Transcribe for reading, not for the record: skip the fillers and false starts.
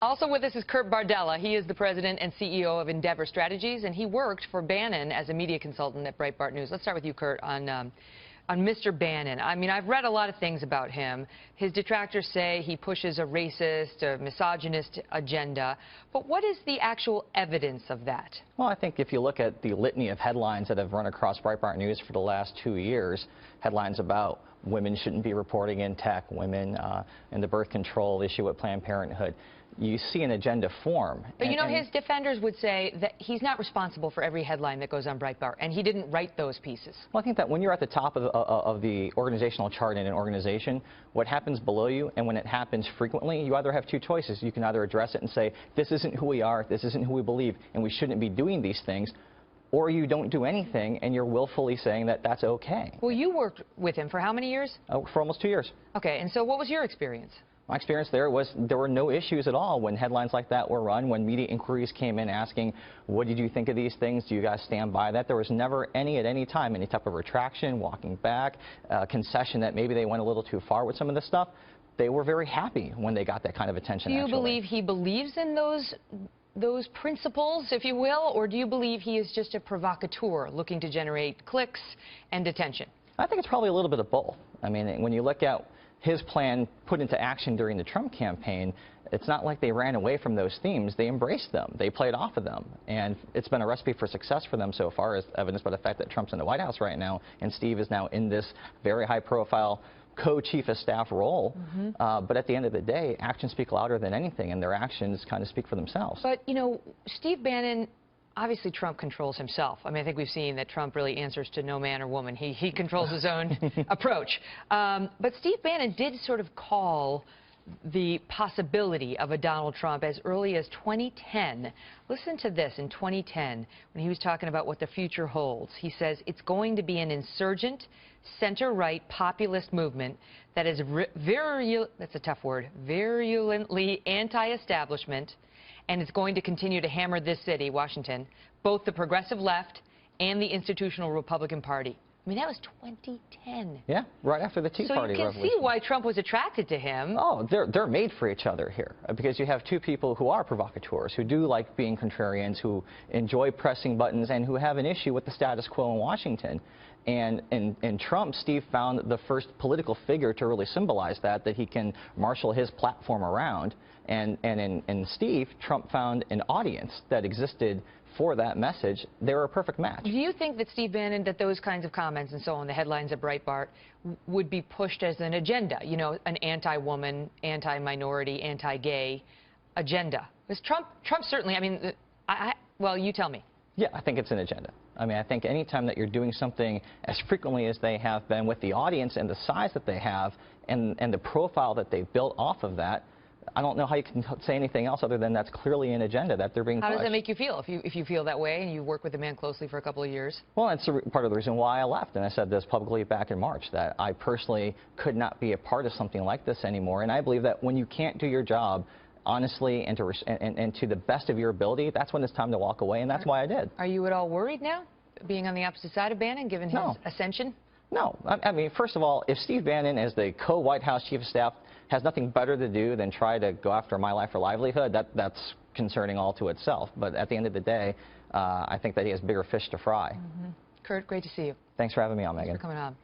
Also with us is Kurt Bardella. He is the president and CEO of Endeavor Strategies, and he worked for Bannon as a media consultant at Breitbart News. Let's start with you, Kurt, on Mr. Bannon. I mean, I've read a lot of things about him. His detractors say he pushes a racist, a misogynist agenda. But what is the actual evidence of that? Well, I think if you look at the litany of headlines that have run across Breitbart News for the last 2 years, headlines about women shouldn't be reporting in tech, women and the birth control issue with Planned Parenthood, you see an agenda form. But you know, his defenders would say that he's not responsible for every headline that goes on Breitbart, and he didn't write those pieces. Well, I think that when you're at the top of the organizational chart in an organization, what happens below you, and when it happens frequently, you either have two choices. You can either address it and say, this isn't who we are, this isn't who we believe, and we shouldn't be doing these things, or you don't do anything and you're willfully saying that that's okay. Well, you worked with him for how many years? For almost 2 years. Okay, and so what was your experience? My experience there was there were no issues at all when headlines like that were run, when media inquiries came in asking, what did you think of these things? Do you guys stand by that? There was never at any time, any type of retraction, walking back, concession that maybe they went a little too far with some of this stuff. They were very happy when they got that kind of attention. Do you believe he believes in those principles, if you will, or do you believe he is just a provocateur looking to generate clicks and attention? I think it's probably a little bit of both. I mean, when you look at his plan put into action during the Trump campaign, it's not like they ran away from those themes. They embraced them. They played off of them. And it's been a recipe for success for them so far, as evidenced by the fact that Trump's in the White House right now, and Steve is now in this very high-profile co-chief of staff role. But at the end of the day, actions speak louder than anything, and their actions kind of speak for themselves. But, you know, Steve Bannon, obviously Trump controls himself. I mean, I think we've seen that Trump really answers to no man or woman. He controls his own approach. But Steve Bannon did sort of call the possibility of a Donald Trump as early as 2010. Listen to this. In 2010, when he was talking about what the future holds, he says it's going to be an insurgent, center-right populist movement that is that's a tough word, virulently anti-establishment, and it's going to continue to hammer this city, Washington, both the progressive left and the institutional Republican Party. I mean, that was 2010. Yeah, right after the Tea Party revolution. So you can see why Trump was attracted to him. Oh, they're made for each other here, because you have two people who are provocateurs, who do like being contrarians, who enjoy pressing buttons, and who have an issue with the status quo in Washington. And in Trump, Steve found the first political figure to really symbolize that he can marshal his platform around. And in Steve, Trump found an audience that existed for that message. They were a perfect match. Do you think that Steve Bannon, that those kinds of comments and so on, the headlines at Breitbart, would be pushed as an agenda, you know, an anti-woman, anti-minority, anti-gay agenda? Because Trump certainly, I mean, well, you tell me. Yeah, I think it's an agenda. I mean, I think any time that you're doing something as frequently as they have been with the audience and the size that they have and the profile that they've built off of that, I don't know how you can say anything else other than that's clearly an agenda that they're being pushed. How does that make you feel if you feel that way and you work with the man closely for a couple of years? Well, that's part of the reason why I left, and I said this publicly back in March, that I personally could not be a part of something like this anymore. And I believe that when you can't do your job honestly and to the best of your ability, that's when it's time to walk away, and that's why I did. Are you at all worried now, being on the opposite side of Bannon, given his ascension? No. I mean, first of all, if Steve Bannon, as the co-White House chief of staff, has nothing better to do than try to go after my life or livelihood, that's concerning all to itself. But at the end of the day, I think that he has bigger fish to fry. Kurt, great to see you. Thanks for having me on, Megan. Thanks for coming on.